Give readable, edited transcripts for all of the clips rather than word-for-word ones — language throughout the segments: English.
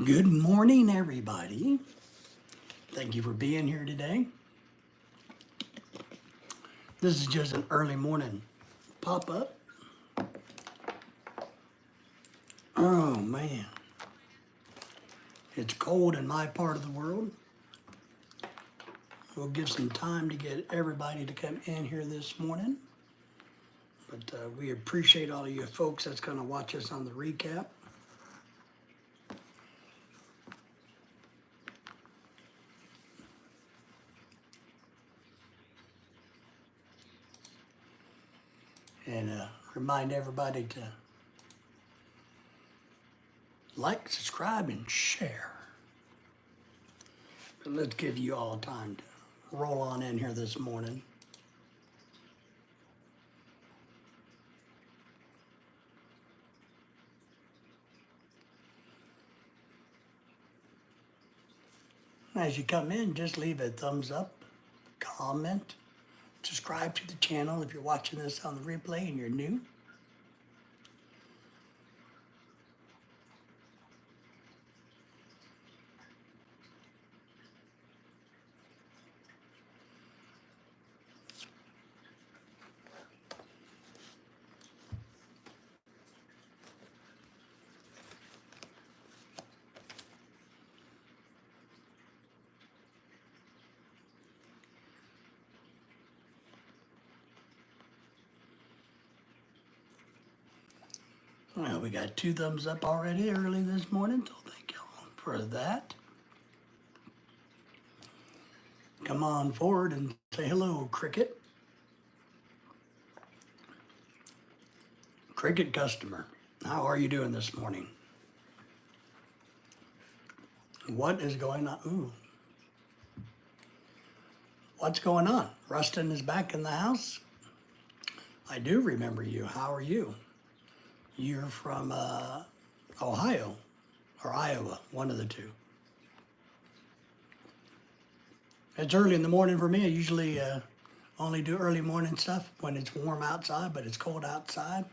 Good morning, everybody. Thank you for being here today. This is just an early morning pop-up. Oh, man. It's cold in my part of the world. We'll give some time to get everybody to come in here this morning. But we appreciate all of you folks that's going to watch us on the recap. And remind everybody to like, subscribe, and share. But let's give you all time to roll on in here this morning. As you come in, just leave a thumbs up, comment, subscribe to the channel if you're watching this on the replay and you're new. Well, we got 2 thumbs up already early this morning, so thank y'all for that. Come on forward and say hello, Cricket. Cricket customer, how are you doing this morning? What is going on? Ooh. What's going on? Rustin is back in the house. I do remember you. How are you? You're from Ohio or Iowa, one of the two. It's early in the morning for me. I usually only do early morning stuff when it's warm outside, but it's cold outside.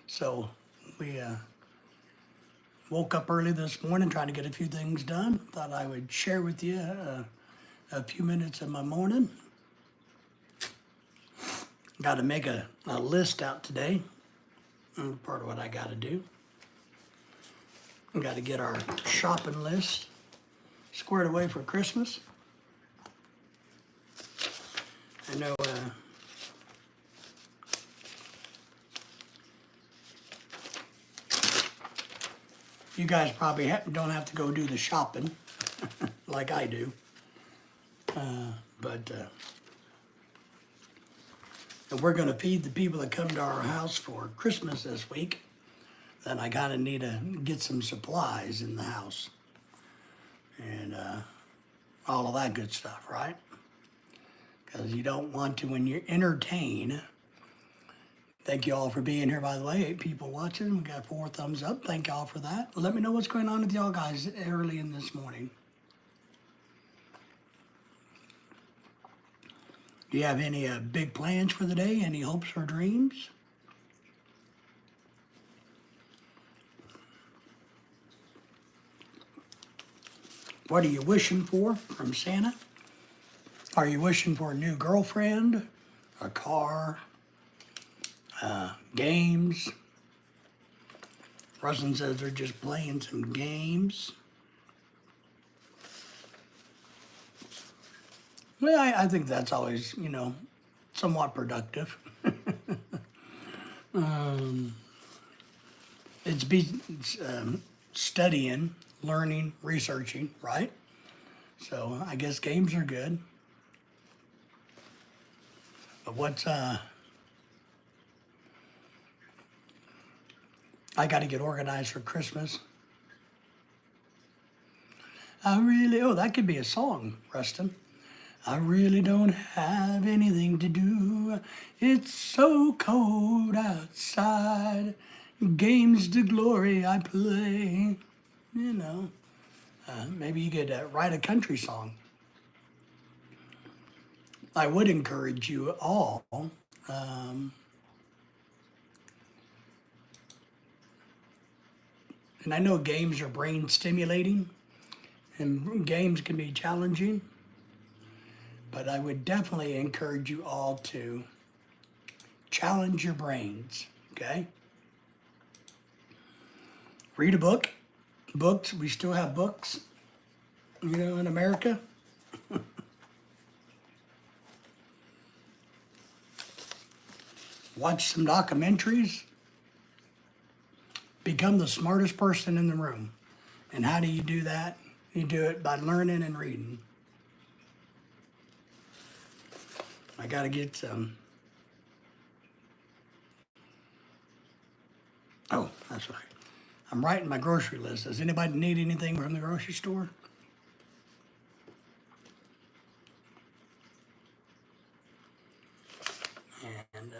So we woke up early this morning trying to get a few things done. Thought I would share with you a few minutes of my morning. Got to make a list out today. Part of what I got to do. We got to get our shopping list squared away for Christmas. I know you guys probably don't have to go do the shopping like I do. But if we're going to feed the people that come to our house for Christmas this week, then I kind of need to get some supplies in the house. And all of that good stuff, right? Because you don't want to, when you entertain. Thank you all for being here, by the way. 8 people watching. We got 4 thumbs up. Thank y'all for that. Let me know what's going on with y'all guys early in this morning. Do you have any big plans for the day? Any hopes or dreams? What are you wishing for from Santa? Are you wishing for a new girlfriend, a car, games? Rustin says they're just playing some games. Well, I think that's always, somewhat productive. It's studying, learning, researching, right? So I guess games are good. But what's I got to get organized for Christmas. That could be a song, Rustin. I really don't have anything to do. It's so cold outside. Games to glory I play. Maybe you could write a country song. I would encourage you all And I know games are brain stimulating and games can be challenging, but I would definitely encourage you all to challenge your brains, okay? Read a book. Books, we still have books, in America. Watch some documentaries. Become the smartest person in the room. And how do you do that? You do it by learning and reading. I got to get some. Oh, that's right. I'm writing my grocery list. Does anybody need anything from the grocery store? And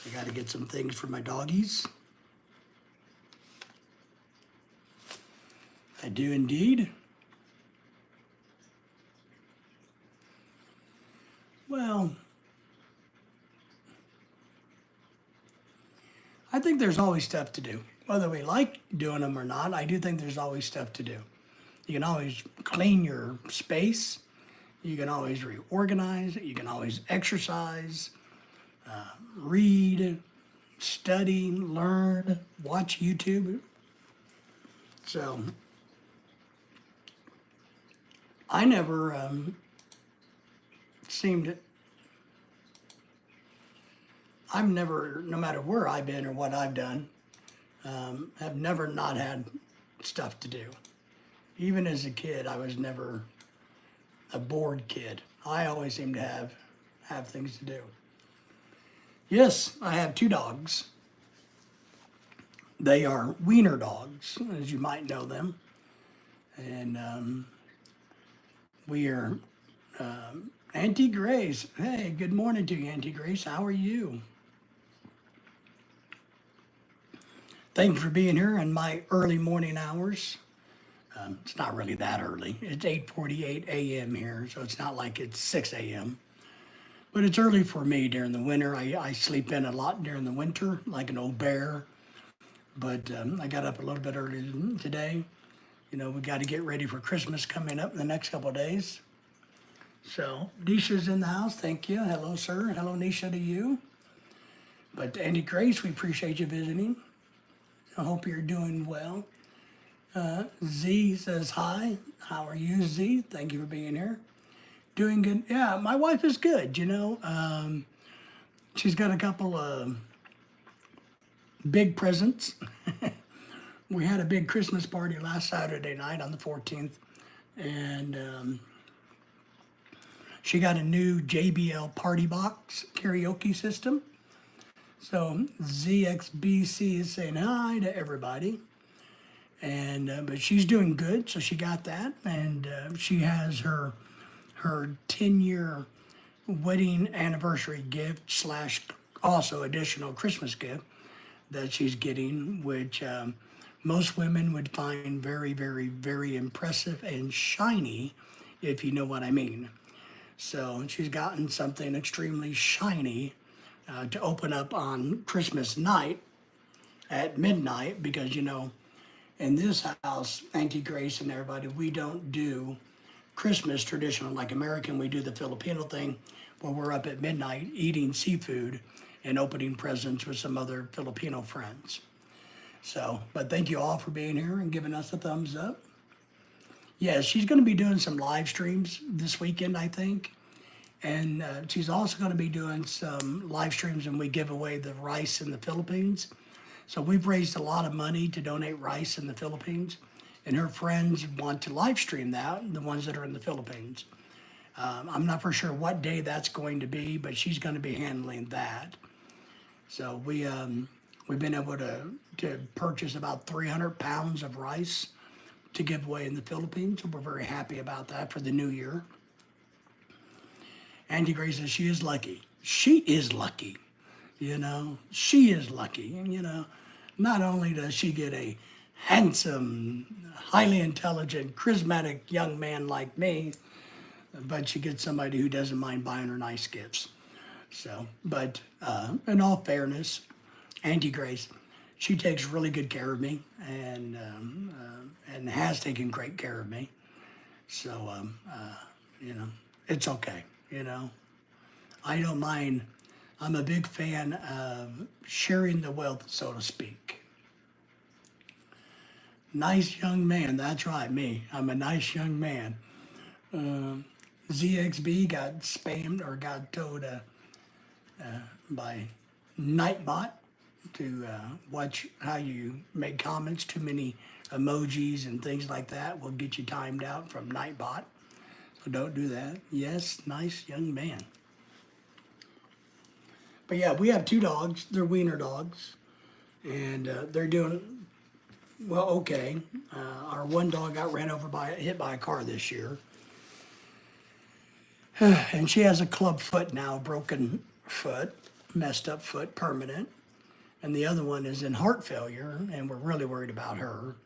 I got to get some things for my doggies. I do indeed. Well, I think there's always stuff to do. Whether we like doing them or not, I do think there's always stuff to do. You can always clean your space. You can always reorganize. You can always exercise, read, study, learn, watch YouTube. So I never seemed, I've never, no matter where I've been or what I've done, have never not had stuff to do. Even as a kid, I was never a bored kid. I always seem to have things to do. Yes, I have 2 dogs. They are wiener dogs, as you might know them. And we are Auntie Grace. Hey, good morning to you, Auntie Grace. How are you? Thanks for being here in my early morning hours. It's not really that early. It's 8:48 a.m. here, so it's not like it's 6 a.m. But it's early for me during the winter. I sleep in a lot during the winter, like an old bear. But I got up a little bit early today. We got to get ready for Christmas coming up in the next couple of days. So Nisha's in the house. Thank you. Hello, sir. Hello, Nisha, to you. But Auntie Grace, we appreciate you visiting. I hope you're doing well. Z says hi. How are you, Z? Thank you for being here. Doing good. Yeah, my wife is good, She's got a couple of big presents. We had a big Christmas party last Saturday night on the 14th. And she got a new JBL Party Box karaoke system. So ZXBC is saying hi to everybody. And but she's doing good, so she got that, and she has her 10-year wedding anniversary gift slash also additional Christmas gift that she's getting, which most women would find very, very, very impressive and shiny, if you know what I mean. So she's gotten something extremely shiny to open up on Christmas night at midnight because, in this house, Auntie Grace and everybody, we don't do Christmas traditional like American. We do the Filipino thing where we're up at midnight eating seafood and opening presents with some other Filipino friends. So, but thank you all for being here and giving us a thumbs up. Yeah, she's going to be doing some live streams this weekend, I think. And she's also going to be doing some live streams and we give away the rice in the Philippines. So we've raised a lot of money to donate rice in the Philippines, and her friends want to live stream that, the ones that are in the Philippines. I'm not for sure what day that's going to be, but she's going to be handling that. So we've been able to purchase about 300 pounds of rice to give away in the Philippines. So we're very happy about that for the new year. Auntie Grace says she is lucky. She is lucky. She is lucky. And, not only does she get a handsome, highly intelligent, charismatic young man like me, but she gets somebody who doesn't mind buying her nice gifts. So, but in all fairness, Auntie Grace, she takes really good care of me and has taken great care of me. So, you know, it's okay. You know, I don't mind. I'm a big fan of sharing the wealth, so to speak. Nice young man. That's right, me. I'm a nice young man. ZXB got spammed or got told by Nightbot to watch how you make comments. Too many emojis and things like that will get you timed out from Nightbot. So don't do that. Yes, nice young man. But yeah, we have two dogs. They're wiener dogs, and they're doing well. Okay, our one dog got hit by a car this year, and she has a club foot now, broken foot, messed up foot, permanent. And the other one is in heart failure, and we're really worried about her.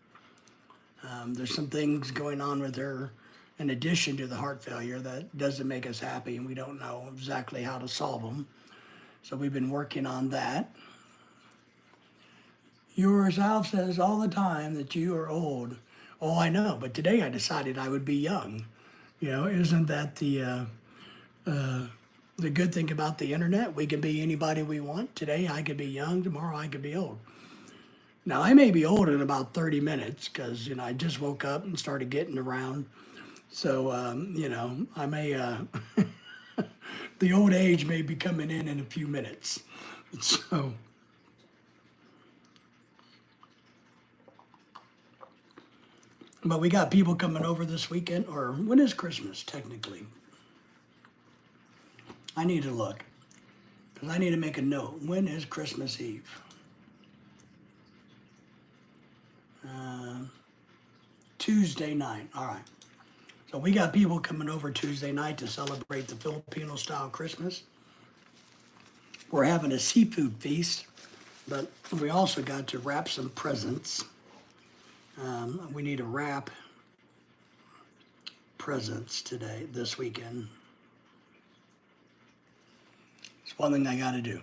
There's some things going on with her in addition to the heart failure that doesn't make us happy, and we don't know exactly how to solve them. So we've been working on that. Yourself says all the time that you are old. Oh, I know, but today I decided I would be young. You know, isn't that the good thing about the internet? We can be anybody we want. Today I could be young, tomorrow I could be old. Now I may be old in about 30 minutes because, you know, I just woke up and started getting around. So, you know, I may, the old age may be coming in a few minutes. So, but we got people coming over this weekend, or when is Christmas technically? I need to look, because I need to make a note. When is Christmas Eve? Tuesday night, all right. So we got people coming over Tuesday night to celebrate the Filipino style Christmas. We're having a seafood feast, but we also got to wrap some presents. We need to wrap presents this weekend. It's one thing I got to do.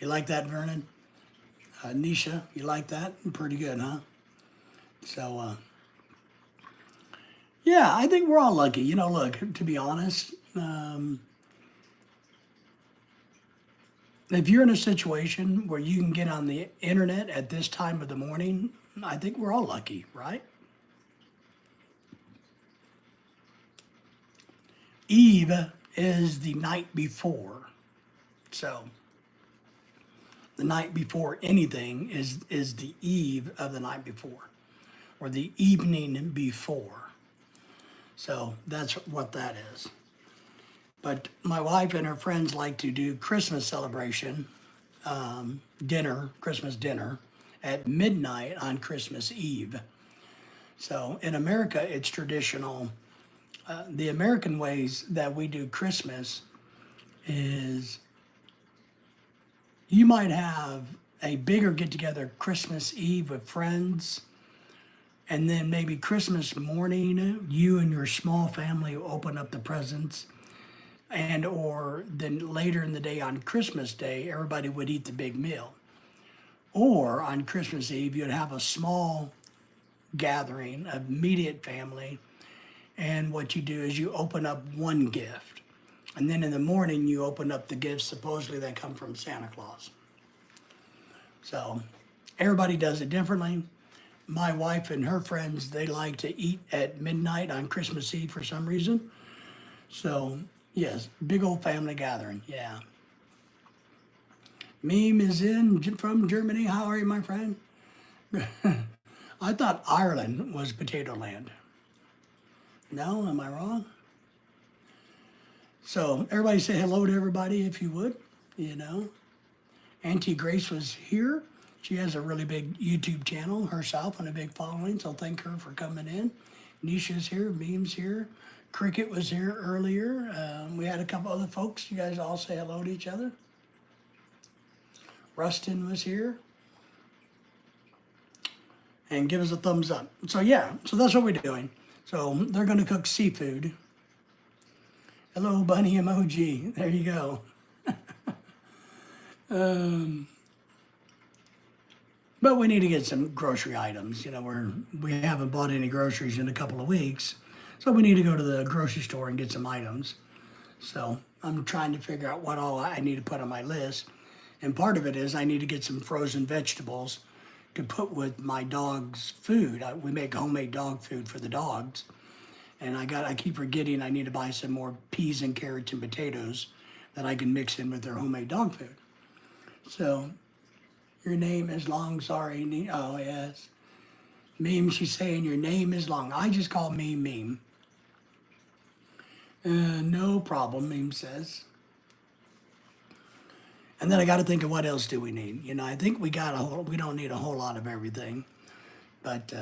You like that, Vernon? Nisha, you like that? Pretty good, huh? So, yeah, I think we're all lucky. You know, look, to be honest, if you're in a situation where you can get on the internet at this time of the morning, I think we're all lucky, right? Eve is the night before. So the night before anything is the eve of the night before, or the evening before. So that's what that is. But my wife and her friends like to do Christmas celebration, Christmas dinner, at midnight on Christmas Eve. So in America, it's traditional. The American ways that we do Christmas is you might have a bigger get together Christmas Eve with friends, and then maybe Christmas morning, you and your small family open up the presents, and or then later in the day on Christmas Day, everybody would eat the big meal. Or on Christmas Eve, you'd have a small gathering of immediate family, and what you do is you open up one gift. And then in the morning, you open up the gifts supposedly that come from Santa Claus. So everybody does it differently. My wife and her friends, they like to eat at midnight on Christmas Eve for some reason. So, yes, big old family gathering, yeah. Meme is in from Germany. How are you, my friend? I thought Ireland was potato land. No, am I wrong? So everybody say hello to everybody if you would, you know. Auntie Grace was here. She has a really big YouTube channel herself and a big following, so thank her for coming in. Nisha's here, Beam's here. Cricket was here earlier. We had a couple other folks. You guys all say hello to each other. Rustin was here. And give us a thumbs up. So yeah, so that's what we're doing. So they're gonna cook seafood. Hello, bunny emoji. There you go. But we need to get some grocery items. You know, we haven't bought any groceries in a couple of weeks, so we need to go to the grocery store and get some items. So I'm trying to figure out what all I need to put on my list. And part of it is I need to get some frozen vegetables to put with my dog's food. We make homemade dog food for the dogs. And I keep forgetting I need to buy some more peas and carrots and potatoes that I can mix in with their homemade dog food. So, your name is long, sorry. Oh, yes. Meme, she's saying your name is long. I just call me Meme. No problem, Meme says. And then I got to think of what else do we need. You know, I think we don't need a whole lot of everything, but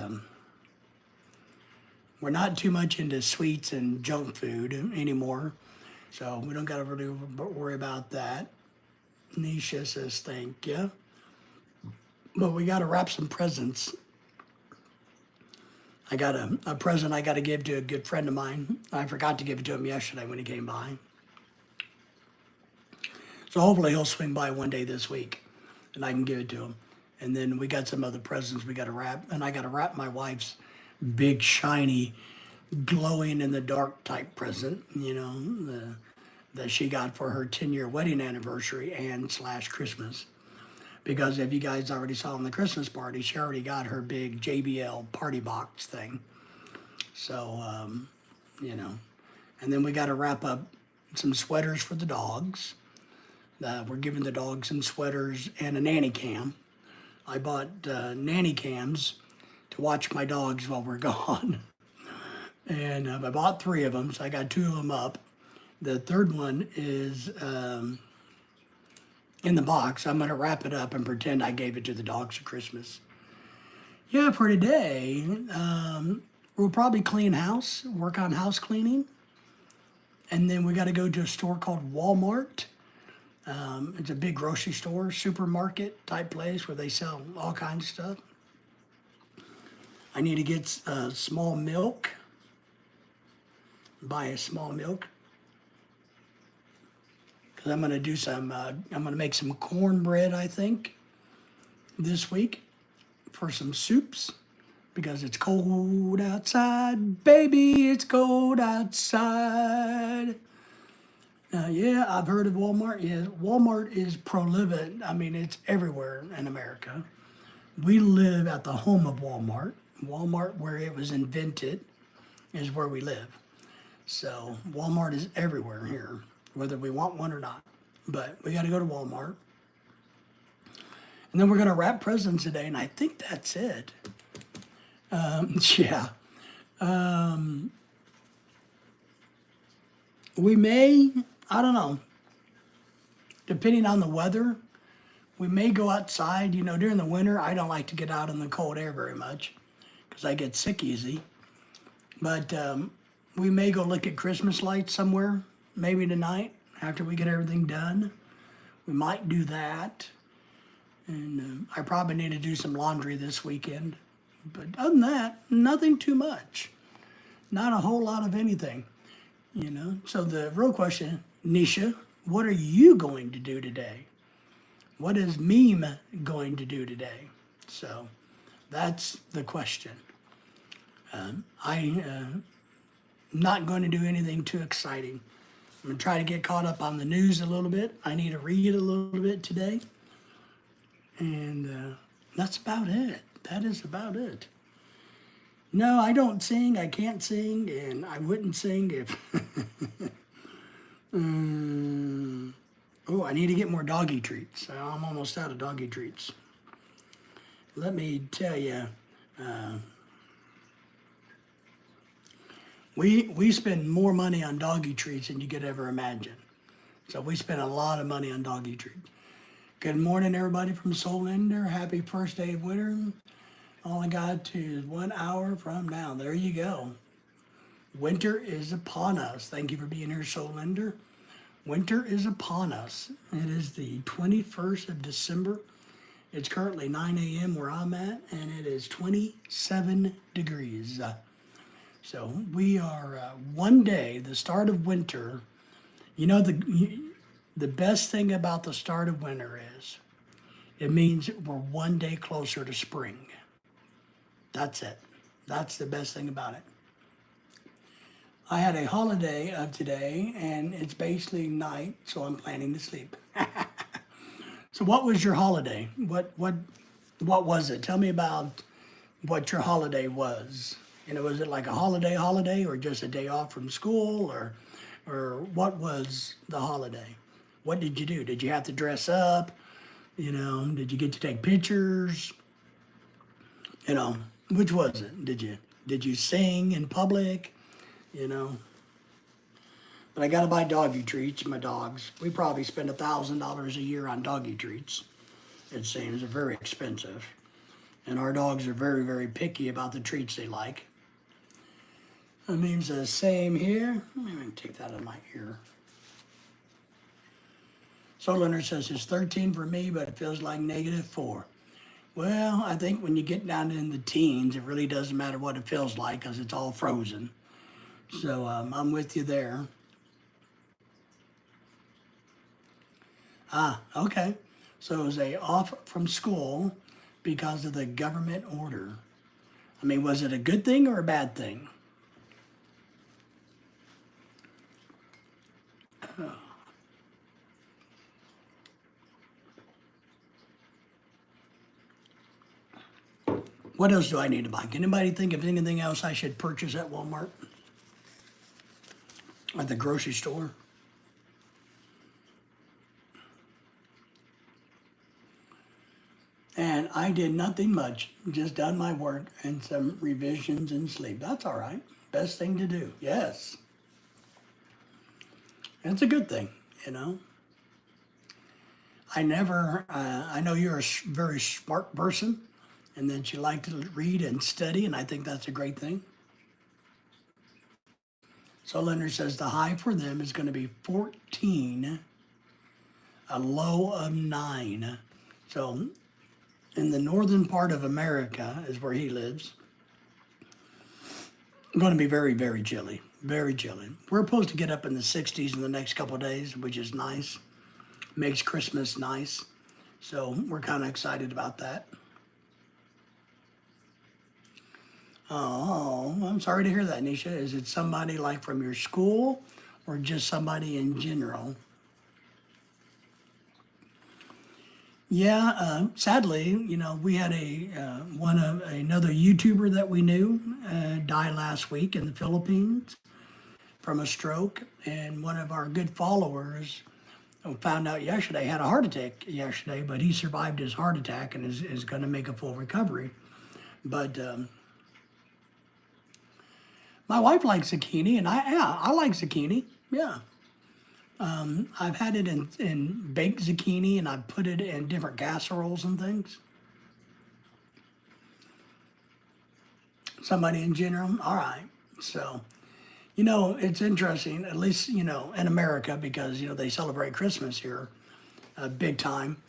we're not too much into sweets and junk food anymore, so we don't got to really worry about that. Nisha says thank you, but we got to wrap some presents. I got a present I got to give to a good friend of mine. I forgot to give it to him yesterday when he came by. So hopefully he'll swing by one day this week and I can give it to him. And then we got some other presents we got to wrap. And I got to wrap my wife's big, shiny, glowing in the dark type present, you know, that she got for her 10-year wedding anniversary and / Christmas. Because if you guys already saw in the Christmas party, she already got her big JBL party box thing. So, you know, and then we got to wrap up some sweaters for the dogs. We're giving the dogs some sweaters and a nanny cam. I bought nanny cams to watch my dogs while we're gone. And I bought 3 of them, so I got 2 of them up. The third one is in the box. I'm going to wrap it up and pretend I gave it to the dogs for Christmas. Yeah, for today, we'll probably clean house, work on house cleaning. And then we got to go to a store called Walmart. It's a big grocery store, supermarket type place where they sell all kinds of stuff. I need to get small milk, buy a small milk. Because I'm going to do I'm going to make some cornbread, I think, this week for some soups. Because it's cold outside, baby, it's cold outside. Yeah, I've heard of Walmart. Yeah, Walmart is prolific. I mean, it's everywhere in America. We live at the home of Walmart. Walmart, where it was invented, is where we live. So Walmart is everywhere here, whether we want one or not. But we got to go to Walmart. And then we're going to wrap presents today, and I think that's it. Yeah. We may, I don't know, depending on the weather, we may go outside. You know, during the winter, I don't like to get out in the cold air very much because I get sick easy. But we may go look at Christmas lights somewhere, maybe tonight after we get everything done. We might do that. And I probably need to do some laundry this weekend. But other than that, nothing too much. Not a whole lot of anything, you know. So the real question, Nisha, what are you going to do today? What is Meme going to do today? So that's the question. I'm not going to do anything too exciting. I'm going to try to get caught up on the news a little bit. I need to read a little bit today. And that's about it. That is about it. No, I don't sing. I can't sing, and I wouldn't sing if... Oh, I need to get more doggy treats. I'm almost out of doggy treats. Let me tell you, we spend more money on doggy treats than you could ever imagine. So we spend a lot of money on doggy treats. Good morning, everybody from Solender. Happy first day of winter. All I got to is 1 hour from now. There you go. Winter is upon us. Thank you for being here, Solender. Winter is upon us. It is the 21st of December. It's currently 9 a.m. where I'm at, and it is 27 degrees. So we are one day, the start of winter. You know, the best thing about the start of winter It means we're one day closer to spring. That's it. That's the best thing about it. I had a holiday of today, and it's basically night, so I'm planning to sleep. So, what was your holiday? What was it? Tell me about what your holiday was. Was it like a holiday, or just a day off from school, or what was the holiday? What did you do? Did you have to dress up? Did you get to take pictures? You know, which was it? Did you sing in public? You know, but I got to buy doggy treats. My dogs. We probably spend $1,000 a year on doggy treats. It seems they're very expensive, and our dogs are very, very picky about the treats they like. That means the same here. Let me take that out of my ear. Soul Leonard says it's 13 for me, but it feels like -4. Well, I think when you get down in the teens, it really doesn't matter what it feels like because it's all frozen. So I'm with you there. Okay. So it was a off from school because of the government order. I mean, was it a good thing or a bad thing? What else do I need to buy? Can anybody think of anything else I should purchase at Walmart? At the grocery store? And I did nothing much, just done my work and some revisions and sleep. That's all right. Best thing to do. Yes. It's a good thing, you know. I never, I know you're a very smart person and that you like to read and study, and I think that's a great thing. So Leonard says the high for them is going to be 14, a low of 9. So in the northern part of America is where he lives. Going to be very, very chilly. Very chilly. We're supposed to get up in the 60s in the next couple of days, which is nice. Makes Christmas nice. So we're kind of excited about that. Oh, I'm sorry to hear that, Nisha. Is it somebody like from your school or just somebody in general? Yeah, sadly, we had another YouTuber that we knew die last week in the Philippines from a stroke, and one of our good followers found out yesterday had a heart attack yesterday, but he survived his heart attack and is going to make a full recovery. But my wife likes zucchini, and I like zucchini. Yeah. I've had it in baked zucchini, and I've put it in different casseroles and things. Somebody in general? All right. So, it's interesting, at least, in America, because, they celebrate Christmas here big time.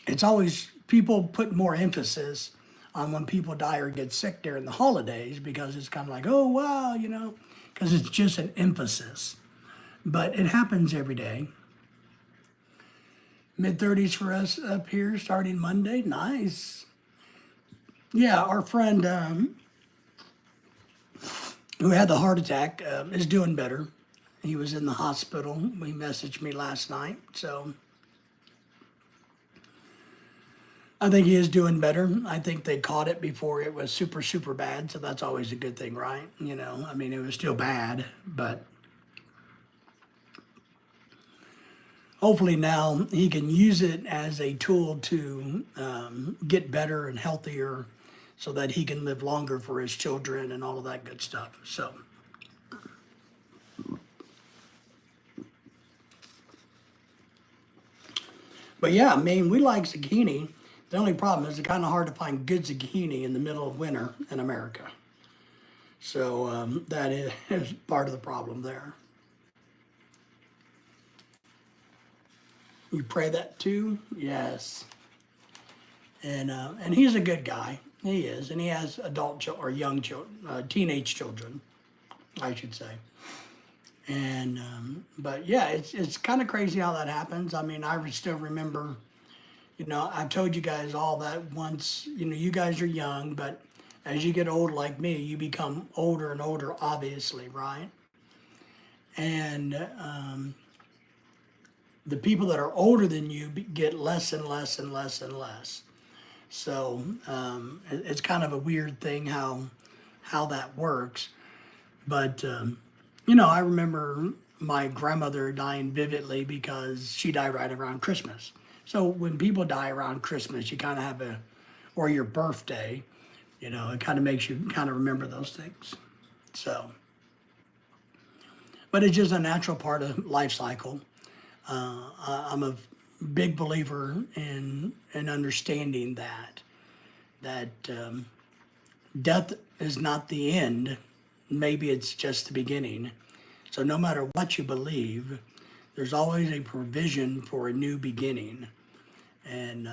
It's always, people put more emphasis on when people die or get sick during the holidays because it's kind of like, oh, wow, because it's just an emphasis. But it happens every day. Mid-30s for us up here starting Monday. Nice. Yeah, our friend who had the heart attack is doing better. He was in the hospital. He messaged me last night. So I think he is doing better. I think they caught it before it was super, super bad. So that's always a good thing, right? I mean, it was still bad, but hopefully now he can use it as a tool to get better and healthier so that he can live longer for his children and all of that good stuff. So, but yeah, I mean, we like zucchini. The only problem is it's kind of hard to find good zucchini in the middle of winter in America. So that is part of the problem there. You pray that too? Yes. And he's a good guy. He is, and he has adult or young children, teenage children, I should say. And But yeah, it's kind of crazy how that happens. I mean, I still remember, I've told you guys all that once. You guys are young, but as you get old like me, you become older and older, obviously, right? And the people that are older than you get less and less and less and less. So it's kind of a weird thing how that works. But I remember my grandmother dying vividly because she died right around Christmas. So when people die around Christmas, you kind of have or your birthday, it kind of makes you kind of remember those things. So, but it's just a natural part of life cycle. I'm a big believer in understanding that death is not the end. Maybe it's just the beginning. So no matter what you believe, there's always a provision for a new beginning, and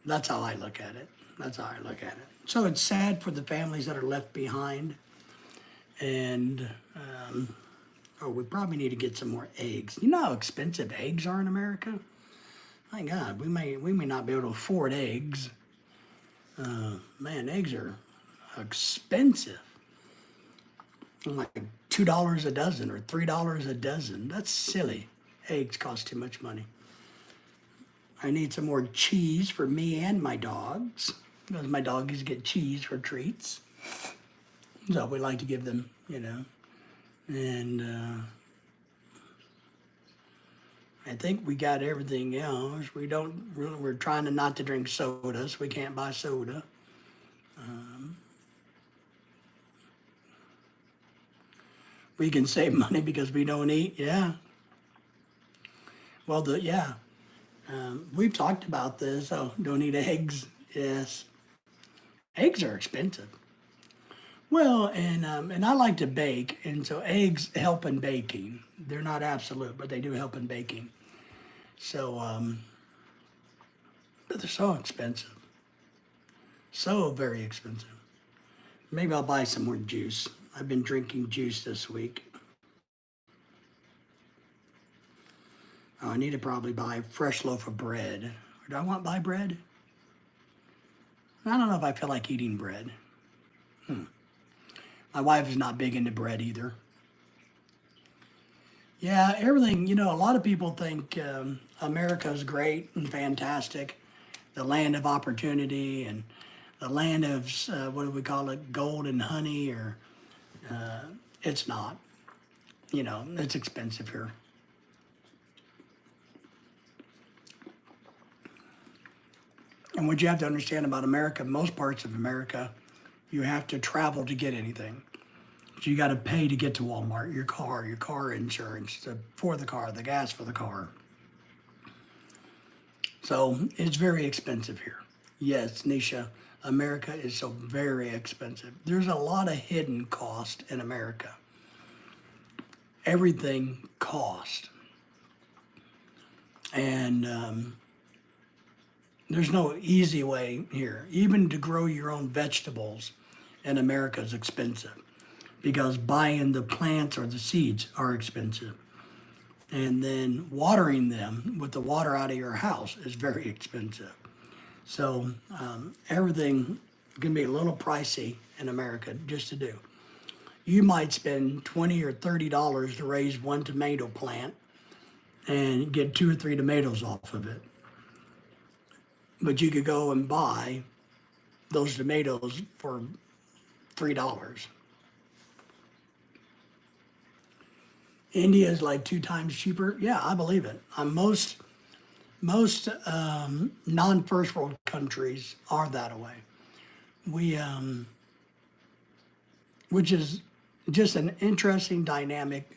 that's how I look at it. That's how I look at it. So it's sad for the families that are left behind, and oh, we probably need to get some more eggs. You know how expensive eggs are in America? My God, we may not be able to afford eggs. Man, eggs are expensive. Like $2 a dozen or $3 a dozen. That's silly. Eggs cost too much money. I need some more cheese for me and my dogs, because my doggies get cheese for treats. So we like to give them, And I think we got everything else. We're trying to not to drink soda, so we can't buy soda. We can save money because we don't eat. Yeah. Well, yeah. We've talked about this. Oh, don't eat eggs. Yes. Eggs are expensive. Well, and I like to bake, and so eggs help in baking. They're not absolute, but they do help in baking. So, but they're so expensive. So very expensive. Maybe I'll buy some more juice. I've been drinking juice this week. Oh, I need to probably buy a fresh loaf of bread. Or do I want to buy bread? I don't know if I feel like eating bread. My wife is not big into bread either. Yeah, everything, a lot of people think America is great and fantastic, the land of opportunity and the land of, what do we call it, gold and honey, or it's not. It's expensive here. And what you have to understand about America, most parts of America, you have to travel to get anything. So you got to pay to get to Walmart, your car insurance for the car, the gas for the car. So it's very expensive here. Yes, Nisha, America is so very expensive. There's a lot of hidden cost in America. Everything costs. And there's no easy way here. Even to grow your own vegetables in America is expensive, because buying the plants or the seeds are expensive. And then watering them with the water out of your house is very expensive. So everything can be a little pricey in America just to do. You might spend $20 or $30 to raise one tomato plant and get 2 or 3 tomatoes off of it. But you could go and buy those tomatoes for $3. India is like 2 times cheaper. Yeah, I believe it. Most non-first world countries are that way. We, which is just an interesting dynamic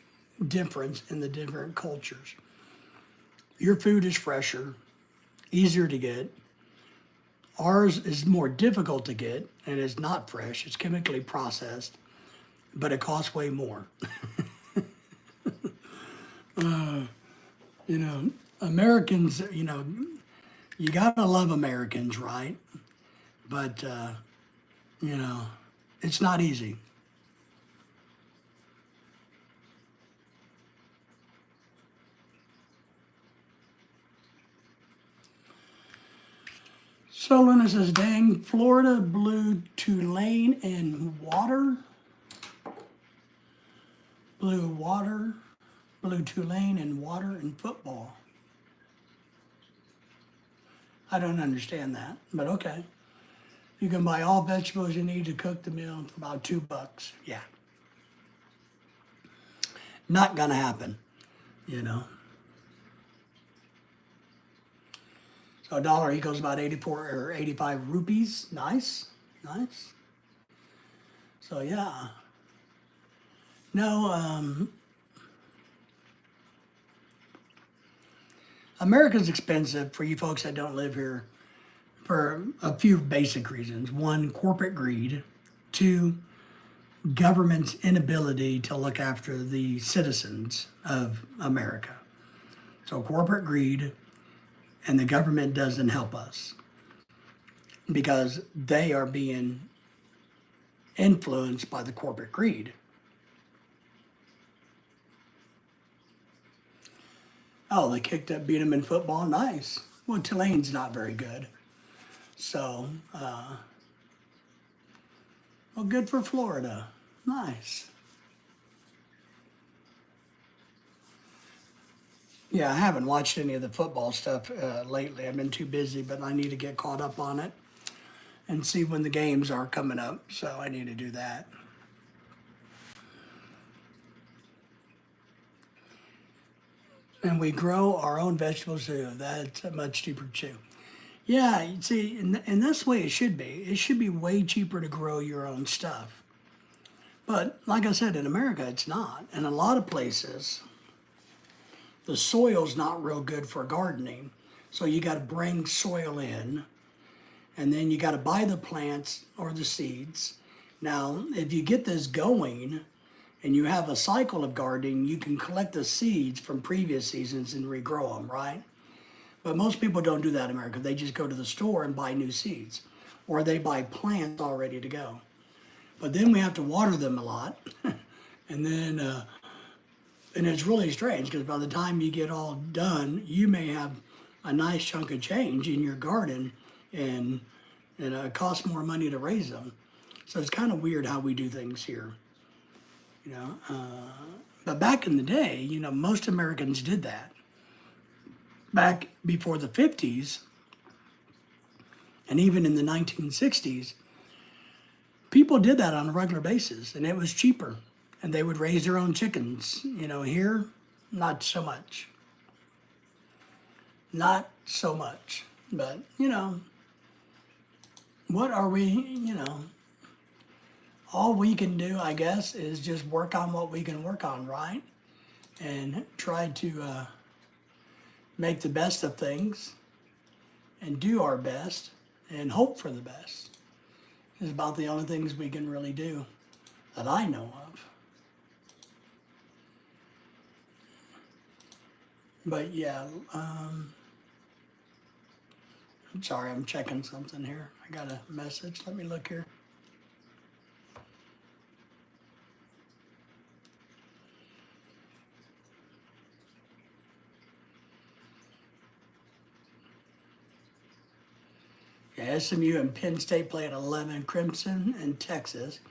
difference in the different cultures. Your food is fresher, easier to get. Ours is more difficult to get and is not fresh. It's chemically processed, but it costs way more. Americans, you gotta love Americans, right? But, it's not easy. So Luna says, dang, Florida blew Tulane and water. Blew Tulane and water in football. I don't understand that, but okay. You can buy all vegetables you need to cook the meal for about $2. Yeah. Not gonna happen, you know. So a dollar equals about 84 or 85 rupees. Nice, nice. So yeah. No, America's expensive for you folks that don't live here for a few basic reasons. One, corporate greed. Two, government's inability to look after the citizens of America. So corporate greed, and the government doesn't help us because they are being influenced by the corporate greed. Oh, they beat them in football. Nice. Well, Tulane's not very good. So, well, good for Florida. Nice. Yeah, I haven't watched any of the football stuff lately. I've been too busy, but I need to get caught up on it and see when the games are coming up. So I need to do that. And we grow our own vegetables too. That's much cheaper too. Yeah, you see, and that's the way it should be. It should be way cheaper to grow your own stuff. But like I said, in America, it's not. In a lot of places, the soil's not real good for gardening. So you got to bring soil in, and then you got to buy the plants or the seeds. Now, if you get this going and you have a cycle of gardening, you can collect the seeds from previous seasons and regrow them, right? But most people don't do that in America. They just go to the store and buy new seeds, or they buy plants all ready to go. But then we have to water them a lot, and then and it's really strange because by the time you get all done, you may have a nice chunk of change in your garden, and it costs more money to raise them. So it's kind of weird how we do things here, you know. But back in the day, you know, most Americans did that. Back before the 50s, and even in the 1960s, people did that on a regular basis, and it was cheaper. And they would raise their own chickens. You know, here, not so much. Not so much. But, you know, what are we, you know, all we can do, I guess, is just work on what we can work on, right? And try to make the best of things and do our best and hope for the best. Is about the only things we can really do that I know of. But yeah, I'm sorry, I'm checking something here. I got a message. Let me look here. Yeah, SMU and Penn State play at 11. Crimson and Texas,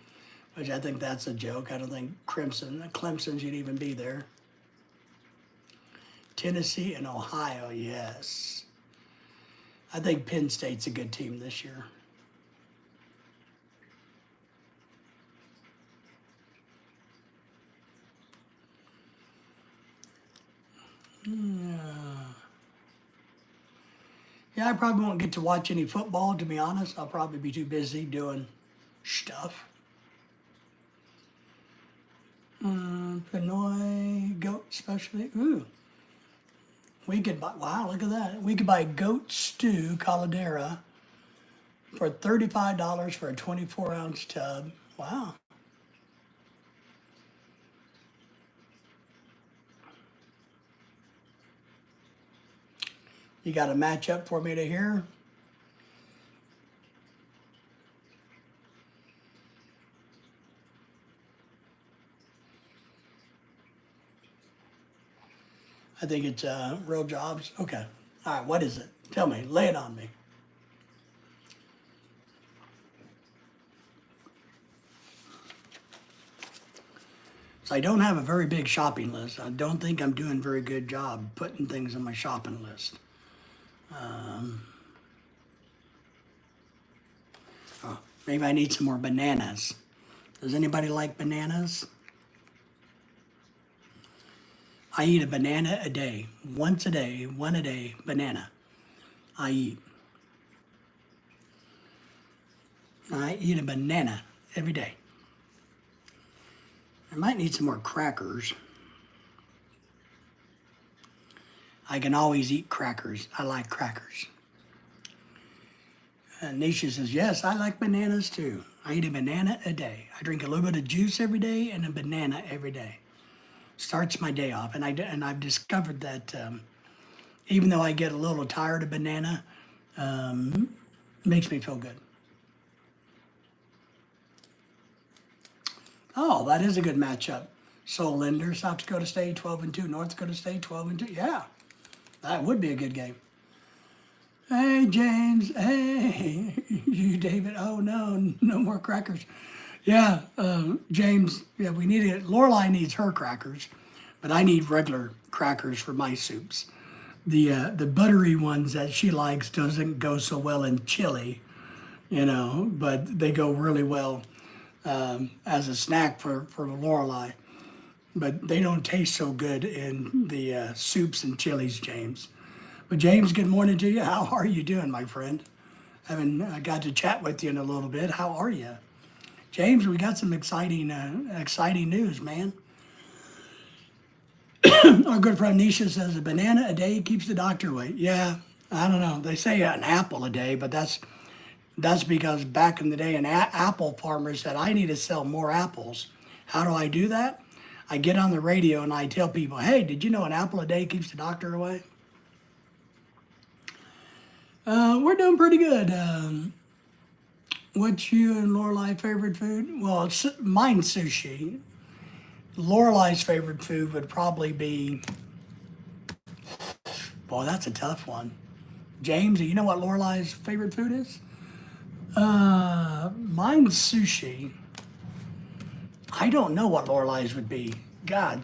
which I think that's a joke. I don't think Clemson should even be there. Tennessee and Ohio, yes. I think Penn State's a good team this year. Yeah, I probably won't get to watch any football, to be honest. I'll probably be too busy doing stuff. Pinoy goat specialty. Ooh. We could buy, wow, look at that. We could buy goat stew Caladera for $35 for a 24-ounce tub. Wow. You got a matchup for me to hear? I think it's Real Jobs. Okay. All right, what is it? Tell me. Lay it on me. So I don't have a very big shopping list. I don't think I'm doing a very good job putting things on my shopping list. Oh, maybe I need some more bananas. Does anybody like bananas? I eat a banana a day. Once a day, one a day, banana. I eat. I eat a banana every day. I might need some more crackers. I can always eat crackers. I like crackers. Nisha says, yes, I like bananas too. I eat a banana a day. I drink a little bit of juice every day and a banana every day. Starts my day off. And I've discovered that even though I get a little tired of banana, it makes me feel good. Oh, that is a good matchup. Soul Linder, South Dakota State 12-2, North Dakota State 12-2. Yeah, that would be a good game. Hey, James. Hey, you, David. Oh, no, no more crackers. Yeah, James, yeah, we need it. Lorelai needs her crackers, but I need regular crackers for my soups. The buttery ones that she likes doesn't go so well in chili, but they go really well as a snack for Lorelai. But they don't taste so good in the soups and chilies, James. But James, good morning to you. How are you doing, my friend? I haven't got to chat with you in a little bit. How are you? James, we got some exciting news, man. Our good friend Nisha says a banana a day keeps the doctor away. Yeah, I don't know. They say an apple a day, but that's because back in the day, an apple farmer said, I need to sell more apples. How do I do that? I get on the radio and I tell people, hey, did you know an apple a day keeps the doctor away? We're doing pretty good. What's you and Lorelai's favorite food? Well, mine's sushi. Lorelai's favorite food would probably be, boy, that's a tough one. James, do you know what Lorelai's favorite food is? Mine's sushi. I don't know what Lorelai's would be. God,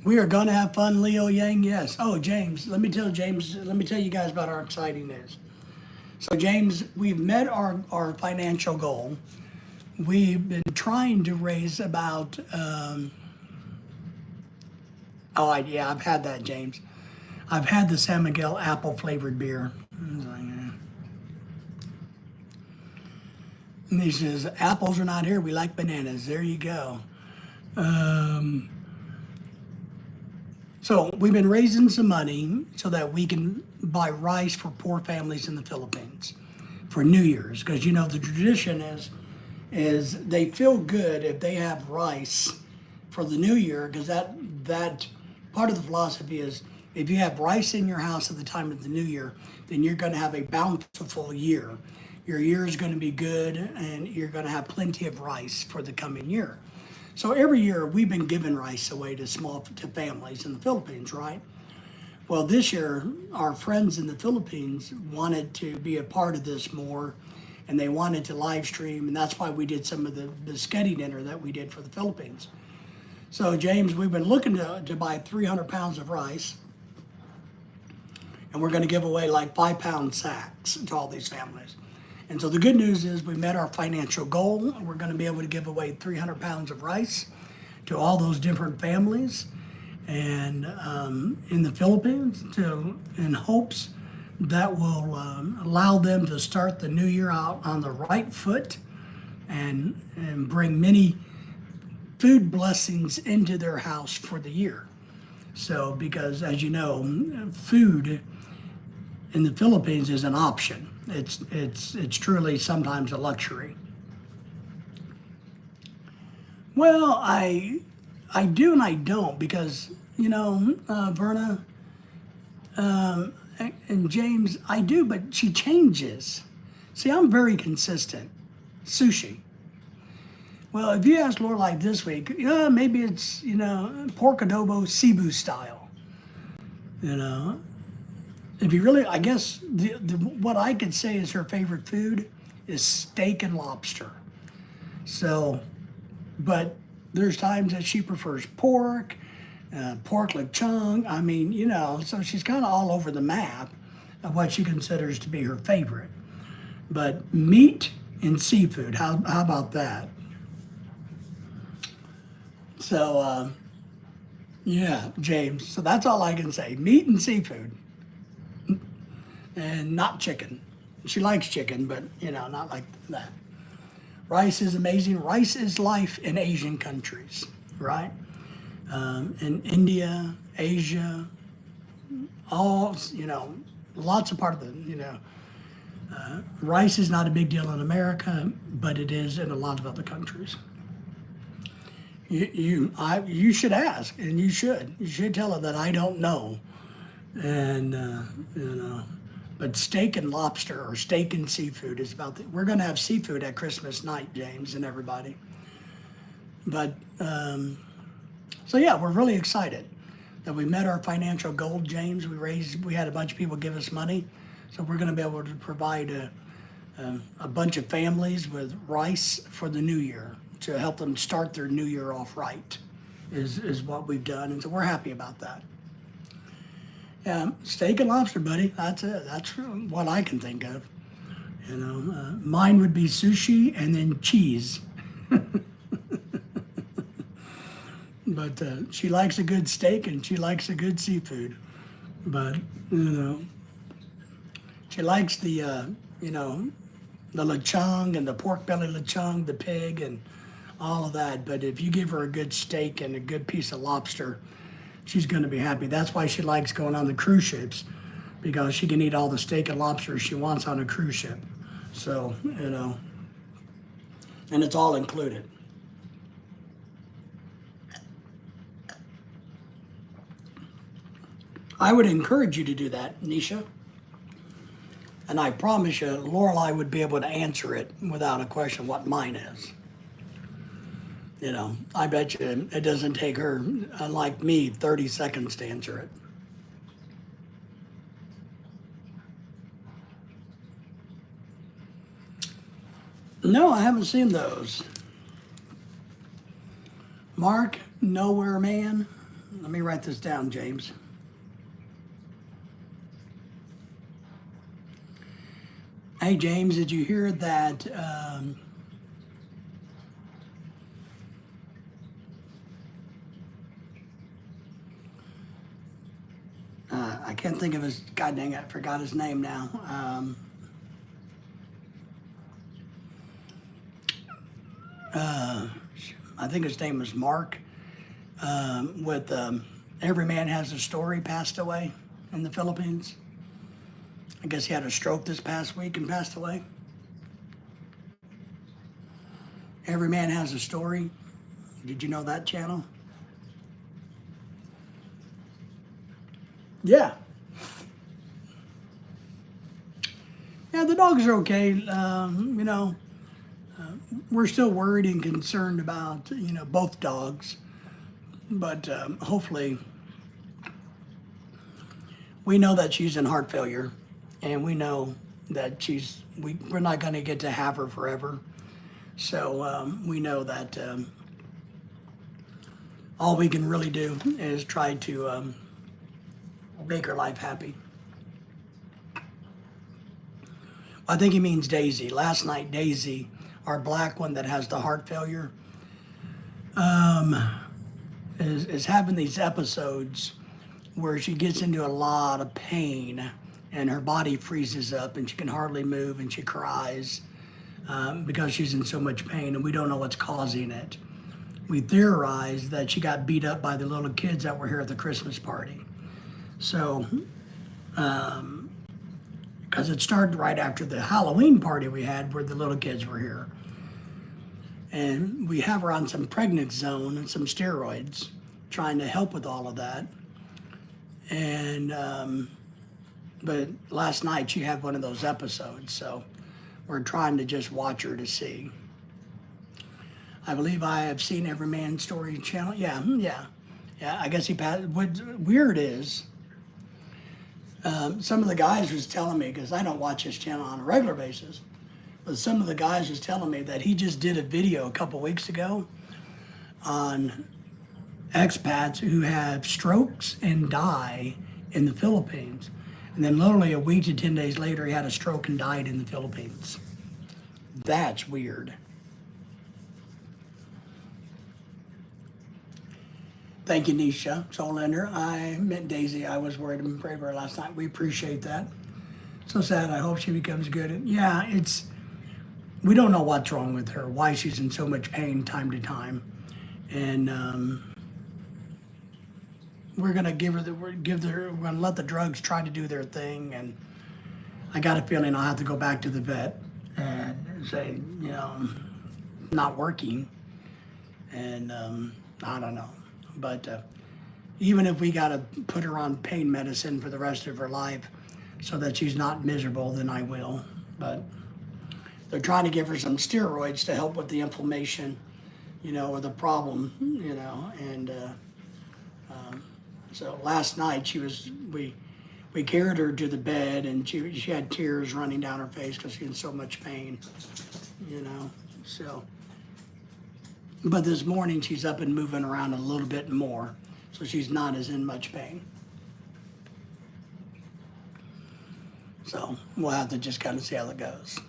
We are going to have fun, Leo Yang, yes. Oh, James, let me tell you guys about our exciting news. So, James, we've met our financial goal. We've been trying to raise about, I've had that, James. I've had the San Miguel apple flavored beer. And he says, apples are not here, we like bananas. There you go. So we've been raising some money so that we can buy rice for poor families in the Philippines for New Year's. Because the tradition is they feel good if they have rice for the New Year, because that part of the philosophy is if you have rice in your house at the time of the New Year, then you're going to have a bountiful year. Your year is going to be good and you're going to have plenty of rice for the coming year. So every year we've been giving rice away to families in the Philippines, right? Well, this year our friends in the Philippines wanted to be a part of this more, and they wanted to live stream, and that's why we did some of the biscotti dinner that we did for the Philippines. So James, we've been looking to buy 300 pounds of rice, and we're going to give away like 5-pound sacks to all these families. And so the good news is we met our financial goal. We're going to be able to give away 300 pounds of rice to all those different families and in the Philippines in hopes that will allow them to start the new year out on the right foot and bring many food blessings into their house for the year. So because as you know, food in the Philippines is an option. It's truly sometimes a luxury. Well, I do and I don't because Verna and James, I do, but she changes. See, I'm very consistent. Sushi. Well, if you ask Lorelai this week, maybe it's pork adobo Cebu style. If you really, I guess what I could say is her favorite food is steak and lobster. So, but there's times that she prefers pork, pork lechon. I mean, so she's kind of all over the map of what she considers to be her favorite. But meat and seafood, how about that? So, yeah, James. So that's all I can say. Meat and seafood, and not chicken. She likes chicken, but not like that. Rice is amazing. Rice is life in Asian countries, right? In India, Asia, all, lots of part of rice is not a big deal in America, but it is in a lot of other countries. You should ask, and you should tell her that I don't know, and but steak and lobster or steak and seafood is we're going to have seafood at Christmas night, James and everybody. But so yeah, we're really excited that we met our financial goal, James. We had a bunch of people give us money, so we're going to be able to provide a bunch of families with rice for the new year to help them start their new year off right, is what we've done, and so we're happy about that. Yeah, steak and lobster, buddy. That's it. That's what I can think of. Mine would be sushi and then cheese. But she likes a good steak and she likes a good seafood. But she likes the lechon and the pork belly lechon, the pig, and all of that. But if you give her a good steak and a good piece of lobster, she's going to be happy. That's why she likes going on the cruise ships, because she can eat all the steak and lobster she wants on a cruise ship. So, and it's all included. I would encourage you to do that, Nisha. And I promise you, Lorelai would be able to answer it without a question what mine is. I bet you it doesn't take her, unlike me, 30 seconds to answer it. No, I haven't seen those. Mark, Nowhere Man. Let me write this down, James. Hey, James, did you hear that? I can't think of his, God dang it, I forgot his name now. I think his name was Mark, with Every Man Has a Story, passed away in the Philippines. I guess he had a stroke this past week and passed away. Every Man Has a Story. Did you know that channel? Yeah. Yeah, the dogs are okay. We're still worried and concerned about, both dogs. But hopefully, we know that she's in heart failure. And we know that we're not going to get to have her forever. So we know that all we can really do is try to make her life happy. I think he means Daisy. Last night, Daisy, our black one that has the heart failure, is having these episodes where she gets into a lot of pain and her body freezes up and she can hardly move and she cries because she's in so much pain, and we don't know what's causing it. We theorize that she got beat up by the little kids that were here at the Christmas party. So, because it started right after the Halloween party we had where the little kids were here. And we have her on some prednisone and some steroids, trying to help with all of that. And, but last night she had one of those episodes, so we're trying to just watch her to see. I believe I have seen Every Man's Story channel. Yeah. I guess he passed. What's weird is, some of the guys was telling me, because I don't watch his channel on a regular basis, But some of the guys was telling me that he just did a video a couple weeks ago on expats who have strokes and die in the Philippines. And then literally a week to 10 days later, he had a stroke and died in the Philippines. That's weird. Thank you, Nisha Solinder. I met Daisy. I was worried and prayed for her last night. We appreciate that. So sad. I hope she becomes good. And yeah, we don't know what's wrong with her, why she's in so much pain time to time. And we're gonna we're gonna let the drugs try to do their thing. And I got a feeling I'll have to go back to the vet and say, not working. And I don't know. But even if we got to put her on pain medicine for the rest of her life so that she's not miserable, then I will. But they're trying to give her some steroids to help with the inflammation, or the problem, And so last night we carried her to the bed, and she had tears running down her face because she's in so much pain, So. But this morning she's up and moving around a little bit more, so she's not as in much pain. So we'll have to just kind of see how it goes.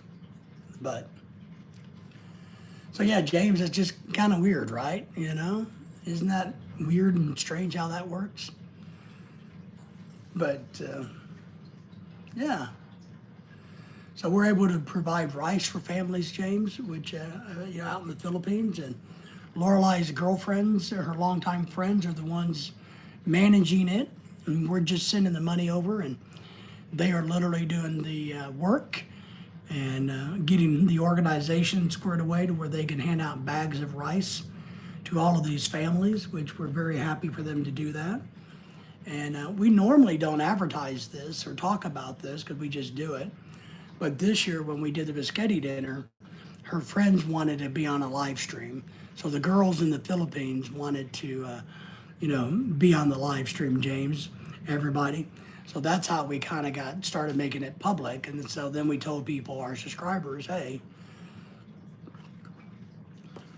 So yeah, James, it's just kind of weird, right? Isn't that weird and strange how that works? But yeah. So we're able to provide rice for families, James, which out in the Philippines, and Lorelai's girlfriends, her longtime friends, are the ones managing it, and we're just sending the money over, and they are literally doing the work and getting the organization squared away to where they can hand out bags of rice to all of these families, which we're very happy for them to do that. And we normally don't advertise this or talk about this because we just do it. But this year when we did the Biscotti dinner, her friends wanted to be on a live stream. So the girls in the Philippines wanted to, be on the live stream, James, everybody. So that's how we kind of started making it public. And so then we told people, our subscribers, hey,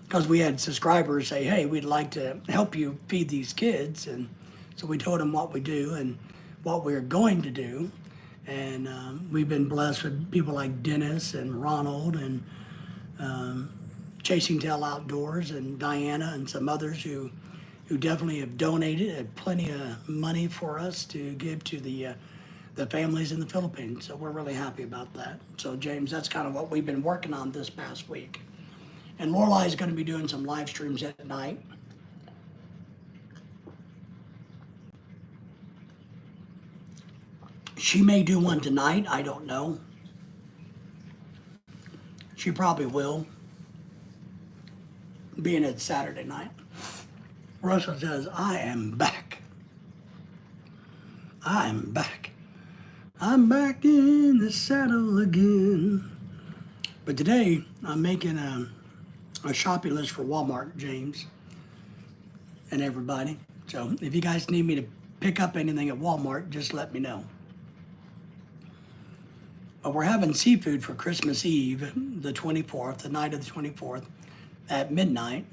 because we had subscribers say, hey, we'd like to help you feed these kids. And so we told them what we do and what we're going to do. And we've been blessed with people like Dennis and Ronald and Chasing Tail Outdoors and Diana and some others who definitely have donated plenty of money for us to give to the families in the Philippines. So we're really happy about that. So James, that's kind of what we've been working on this past week. And Lorelai is going to be doing some live streams at night. She may do one tonight, I don't know. She probably will, being it's Saturday night. Russell says, I am back. I'm back. I'm back in the saddle again. But today, I'm making a shopping list for Walmart, James, and everybody. So if you guys need me to pick up anything at Walmart, just let me know. But we're having seafood for Christmas Eve, the 24th, the night of the 24th, at midnight.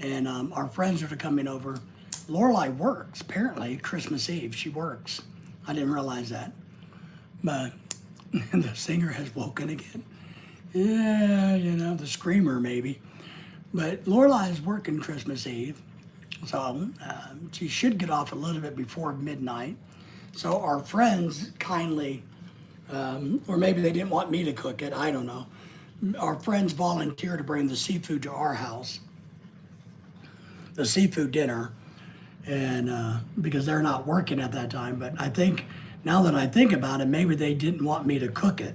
And our friends are coming over. Lorelai works, apparently, Christmas Eve. She works. I didn't realize that. But the singer has woken again. Yeah, the screamer maybe. But Lorelai is working Christmas Eve. So she should get off a little bit before midnight. So our friends kindly, or maybe they didn't want me to cook it, I don't know. Our friends volunteered to bring the seafood to our house, the seafood dinner, and because they're not working at that time. But I think, now that I think about it, maybe they didn't want me to cook it.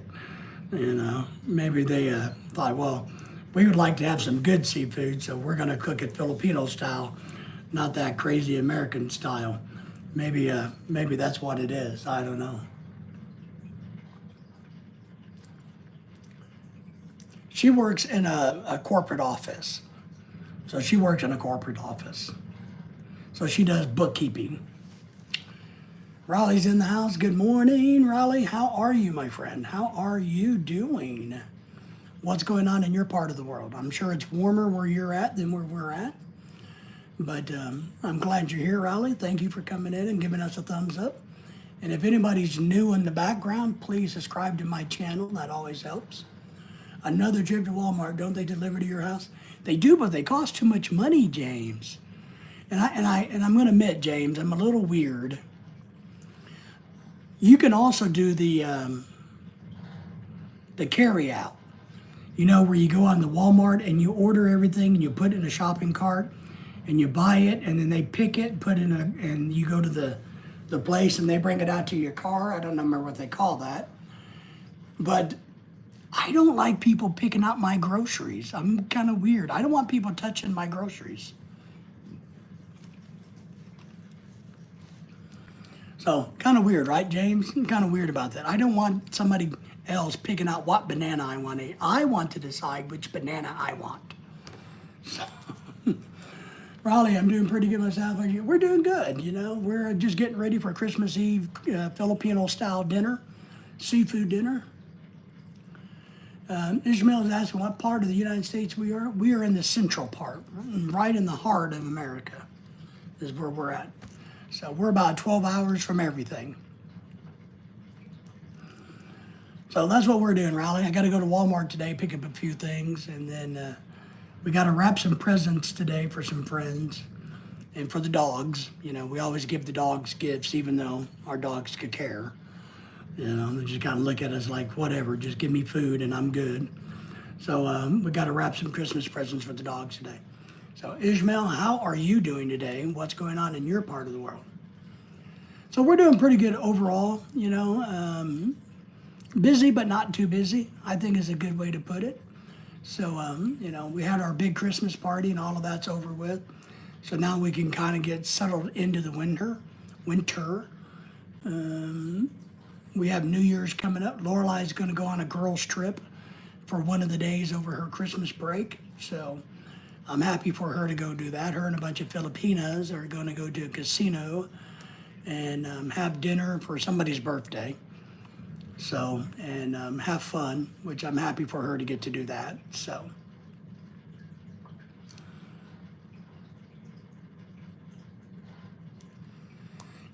Maybe they thought, well, we would like to have some good seafood, so we're going to cook it Filipino style, not that crazy American style. Maybe that's what it is. I don't know. She works in a corporate office. So she works in a corporate office. So she does bookkeeping. Raleigh's in the house. Good morning, Raleigh. How are you, my friend? How are you doing? what's going on in your part of the world. I'm sure it's warmer where you're at than where we're at. But I'm glad you're here, Riley. Thank you for coming in and giving us a thumbs up. And if anybody's new in the background, please subscribe to my channel. That always helps. Another trip to Walmart. Don't they deliver to your house? They do, but they cost too much money, James. And I'm going to admit, James, I'm a little weird. You can also do the carry out. You know, where you go on the Walmart and you order everything and you put it in a shopping cart and you buy it and then they pick it, put it in and you go to the place and they bring it out to your car. I don't remember what they call that. But I don't like people picking out my groceries. I'm kind of weird. I don't want people touching my groceries. So, kind of weird, right, James? Kind of weird about that. I don't want somebody else picking out what banana I want to eat. I want to decide which banana I want. So, Raleigh, I'm doing pretty good myself. We're doing good, you know. We're just getting ready for Christmas Eve Filipino-style dinner, seafood dinner. Ishmael is asking what part of the United States we are. We are in the central part, right in the heart of America is where we're at. So we're about 12 hours from everything. So that's what we're doing, Riley. I got to go to Walmart today, pick up a few things, and then we got to wrap some presents today for some friends and for the dogs. You know, we always give the dogs gifts, even though our dogs could care. You know, they just kind of look at us like, whatever, just give me food and I'm good. So we got to wrap some Christmas presents for the dogs today. So Ishmael, how are you doing today? What's going on in your part of the world? So we're doing pretty good overall, you know. Busy, but not too busy, I think is a good way to put it. So, you know, we had our big Christmas party and all of that's over with. So now we can kind of get settled into the winter. We have New Year's coming up. Lorelai's going to go on a girls' trip for one of the days over her Christmas break. So I'm happy for her to go do that. Her and a bunch of Filipinas are going to go to a casino and have dinner for somebody's birthday. So, and have fun, which I'm happy for her to get to do that. So.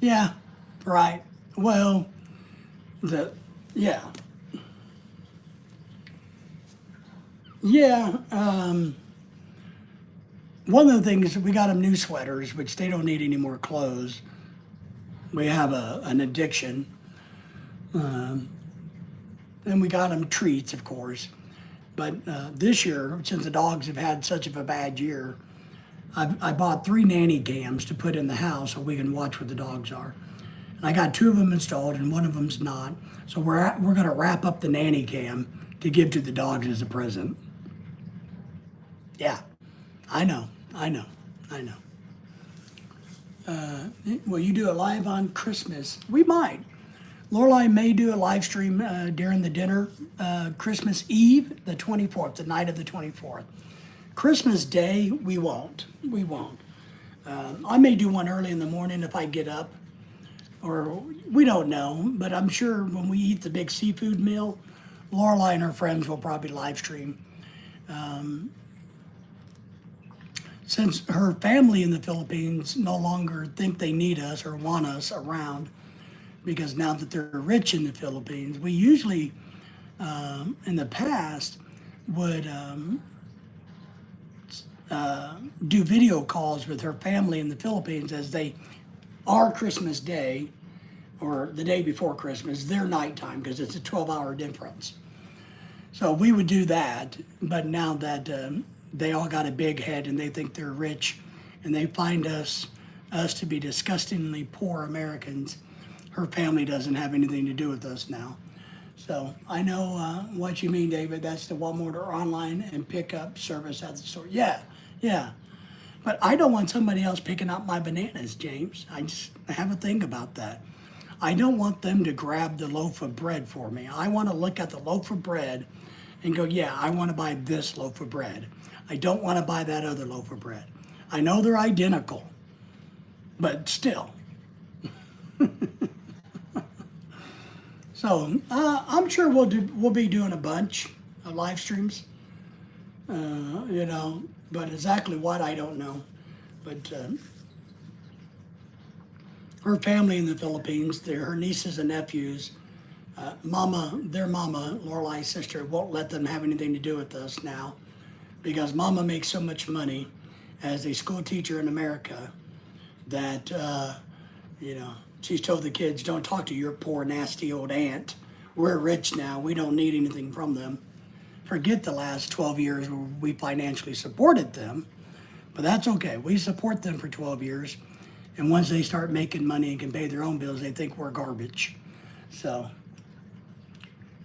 Yeah, right. Well, yeah. Yeah, one of the things, we got them new sweaters, which they don't need any more clothes. We have an addiction. And we got them treats, of course. But this year, since the dogs have had such of a bad year, I bought 3 nanny cams to put in the house so we can watch where the dogs are. And I got 2 of them installed and 1 of them's not. So we're going to wrap up the nanny cam to give to the dogs as a present. Yeah, I know. Will you do it live on Christmas? We might. Lorelai may do a live stream during the dinner, Christmas Eve, the 24th, the night of the 24th. Christmas Day, we won't. I may do one early in the morning if I get up, or we don't know, but I'm sure when we eat the big seafood meal, Lorelai and her friends will probably live stream. Since her family in the Philippines no longer think they need us or want us around, because now that they're rich in the Philippines, we usually, in the past, would do video calls with her family in the Philippines as our Christmas day, or the day before Christmas, their nighttime, because it's a 12-hour difference. So we would do that, but now that they all got a big head and they think they're rich, and they find us to be disgustingly poor Americans, her family doesn't have anything to do with us now. So I know what you mean, David. That's the Walmart or online and pickup service at the store. Yeah. But I don't want somebody else picking out my bananas, James. I have a thing about that. I don't want them to grab the loaf of bread for me. I want to look at the loaf of bread and go, yeah, I want to buy this loaf of bread. I don't want to buy that other loaf of bread. I know they're identical, but still. So I'm sure we'll be doing a bunch live streams. You know, but exactly what, I don't know. But her family in the Philippines, her nieces and nephews, their mama, Lorelai's sister, won't let them have anything to do with us now because Mama makes so much money as a school teacher in America that, you know, she's told the kids, don't talk to your poor, nasty old aunt. We're rich now. We don't need anything from them. Forget the last 12 years where we financially supported them, but that's okay. We support them for 12 years. And once they start making money and can pay their own bills, they think we're garbage. So,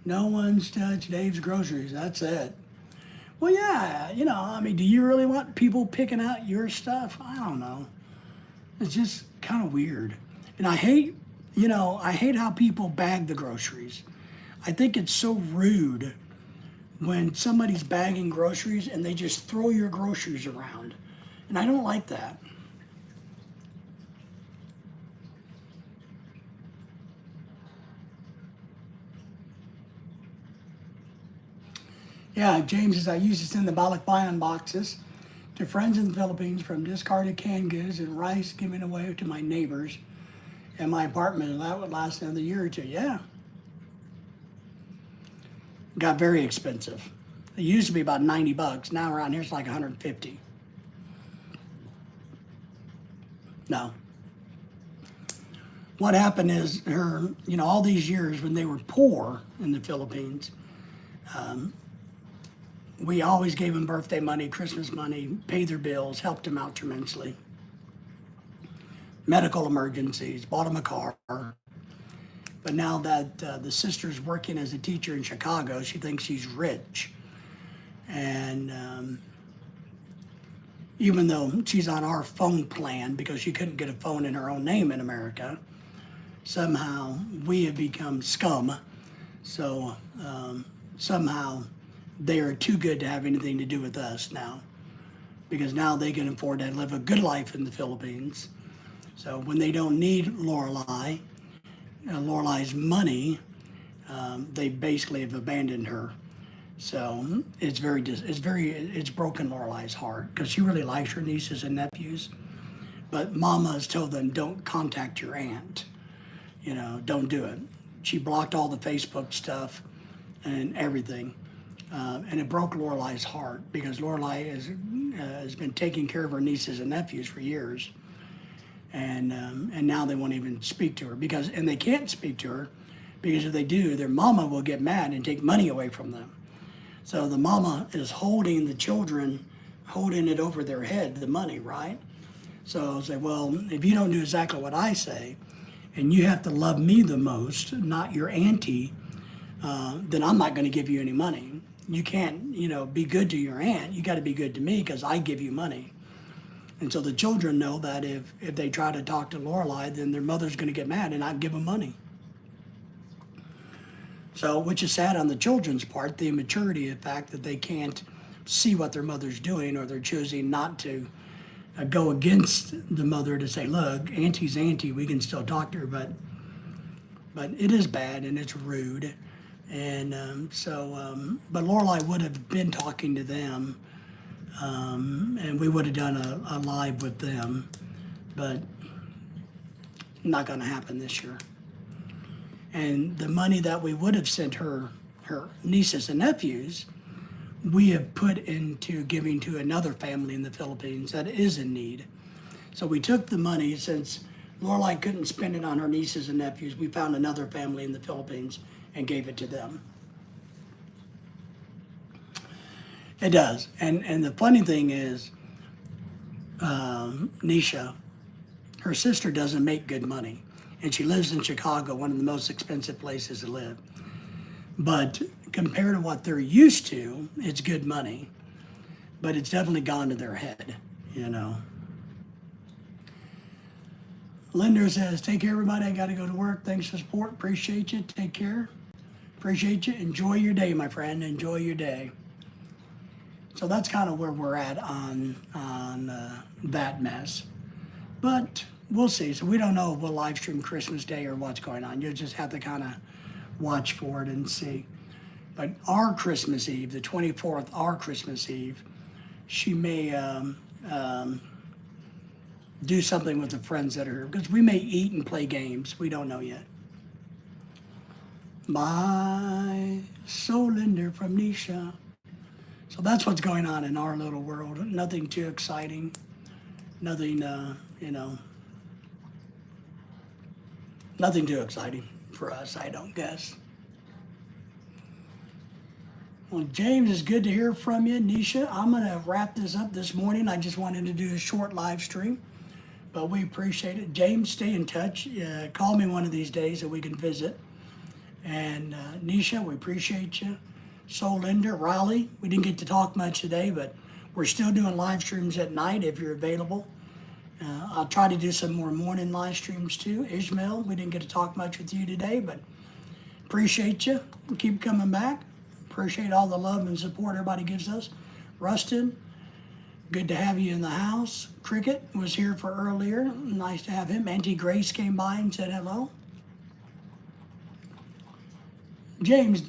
no one's touched Dave's groceries. That's it. Well, yeah, you know, I mean, do you really want people picking out your stuff? I don't know. It's just kind of weird. And I hate, you know, I hate how people bag the groceries. I think it's so rude when somebody's bagging groceries and they just throw your groceries around. And I don't like that. Yeah, James says, I used to send the Balikbayan boxes to friends in the Philippines from discarded canned goods and rice given away to my neighbors in my apartment, and that would last another year or two. Yeah. Got very expensive. It used to be about 90 bucks. Now around here it's like 150. No. What happened is her, you know, all these years when they were poor in the Philippines, we always gave them birthday money, Christmas money, paid their bills, helped them out tremendously. Medical emergencies, bought them a car. But now that the sister's working as a teacher in Chicago, she thinks she's rich. And even though she's on our phone plan because she couldn't get a phone in her own name in America, somehow we have become scum. So somehow they are too good to have anything to do with us now because now they can afford to live a good life in the Philippines. So when they don't need Lorelai's money, they basically have abandoned her. So it's broken Lorelai's heart because she really likes her nieces and nephews. But Mama has told them, don't contact your aunt. You know, don't do it. She blocked all the Facebook stuff and everything. And it broke Lorelai's heart because Lorelai has been taking care of her nieces and nephews for years. And now they won't even speak to her and they can't speak to her because if they do, their mama will get mad and take money away from them. So the mama is holding the children, holding it over their head, the money, right? So I'll say, well, if you don't do exactly what I say, and you have to love me the most, not your auntie, then I'm not going to give you any money. You can't, you know, be good to your aunt. You got to be good to me because I give you money. And so the children know that if they try to talk to Lorelai, then their mother's going to get mad and not give them money. So, which is sad on the children's part, the immaturity, the fact that they can't see what their mother's doing or they're choosing not to go against the mother to say, look, auntie's auntie, we can still talk to her, but it is bad and it's rude. And but Lorelai would have been talking to them and we would have done a live with them, but not going to happen this year. And the money that we would have sent her nieces and nephews, we have put into giving to another family in the Philippines that is in need. So we took the money, since Lorelai couldn't spend it on her nieces and nephews, we found another family in the Philippines and gave it to them. It does. And the funny thing is, Nisha, her sister doesn't make good money. And she lives in Chicago, one of the most expensive places to live. But compared to what they're used to, it's good money. But it's definitely gone to their head, you know. Linder says, take care, everybody. I got to go to work. Thanks for support. Appreciate you. Take care. Appreciate you. Enjoy your day, my friend. Enjoy your day. So that's kind of where we're at on that mess. But we'll see. So we don't know if we'll live stream Christmas Day or what's going on. You'll just have to kind of watch for it and see. But our Christmas Eve, the 24th, our Christmas Eve, she may do something with the friends that are here, because we may eat and play games. We don't know yet. My Solinder from Nisha. So that's what's going on in our little world. Nothing too exciting. Nothing, nothing too exciting for us, I don't guess. Well, James, it's good to hear from you. Nisha, I'm going to wrap this up this morning. I just wanted to do a short live stream, but we appreciate it. James, stay in touch. Call me one of these days so we can visit. And Nisha, we appreciate you. Solinder, Riley, we didn't get to talk much today, but we're still doing live streams at night if you're available. I'll try to do some more morning live streams too. Ishmael, we didn't get to talk much with you today, but appreciate you. Keep coming back. Appreciate all the love and support everybody gives us. Rustin, good to have you in the house. Cricket was here for earlier. Nice to have him. Auntie Grace came by and said hello. James,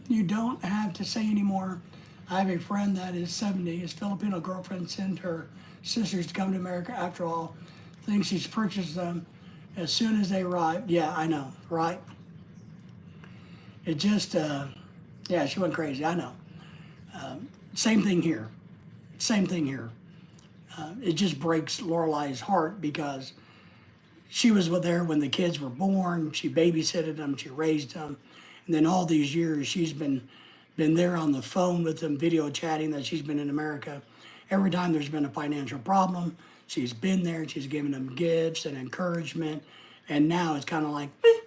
you don't have to say anymore. I have a friend that is 70. His Filipino girlfriend sent her sisters to come to America. After all, thinks she's purchased them as soon as they arrive. Yeah, I know, right? It just, yeah, she went crazy. I know. Same thing here. Same thing here. It just breaks Lorelai's heart because she was there when the kids were born. She babysitted them. She raised them. And then all these years, she's been there on the phone with them, video chatting that she's been in America. Every time there's been a financial problem, she's been there. She's given them gifts and encouragement. And now it's kind of like, eh.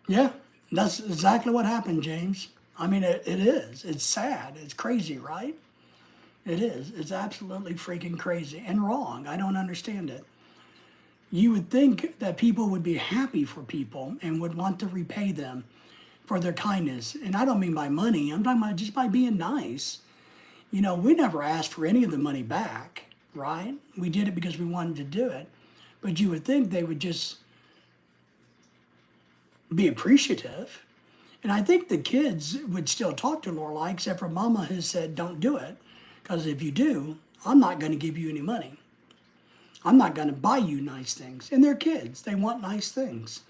Yeah, that's exactly what happened, James. I mean, it is. It's sad. It's crazy, right? It is. It's absolutely freaking crazy and wrong. I don't understand it. You would think that people would be happy for people and would want to repay them for their kindness. And I don't mean by money. I'm talking about just by being nice. You know, we never asked for any of the money back, right? We did it because we wanted to do it. But you would think they would just be appreciative. And I think the kids would still talk to Lorelai, except for Mama has said, don't do it. Because if you do, I'm not going to give you any money. I'm not going to buy you nice things. And they're kids. They want nice things.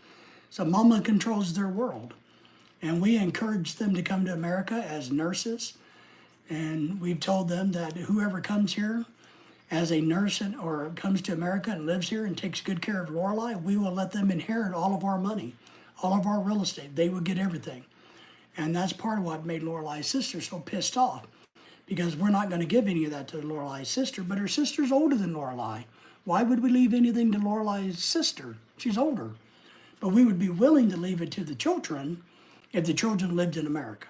So Mama controls their world. And we encourage them to come to America as nurses. And we've told them that whoever comes here as a nurse or comes to America and lives here and takes good care of Lorelai, we will let them inherit all of our money, all of our real estate. They will get everything. And that's part of what made Lorelai's sister so pissed off. Because we're not going to give any of that to Lorelai's sister, but her sister's older than Lorelai. Why would we leave anything to Lorelai's sister? She's older. But we would be willing to leave it to the children if the children lived in America.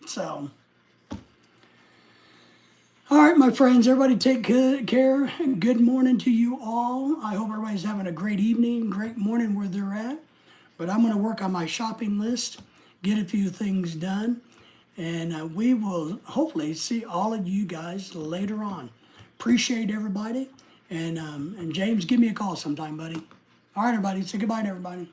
So, all right, my friends, everybody take good care. Good morning to you all. I hope everybody's having a great evening, great morning where they're at. But I'm going to work on my shopping list, get a few things done. And we will hopefully see all of you guys later on. Appreciate everybody. And James, give me a call sometime, buddy. All right, everybody. Say goodbye to everybody.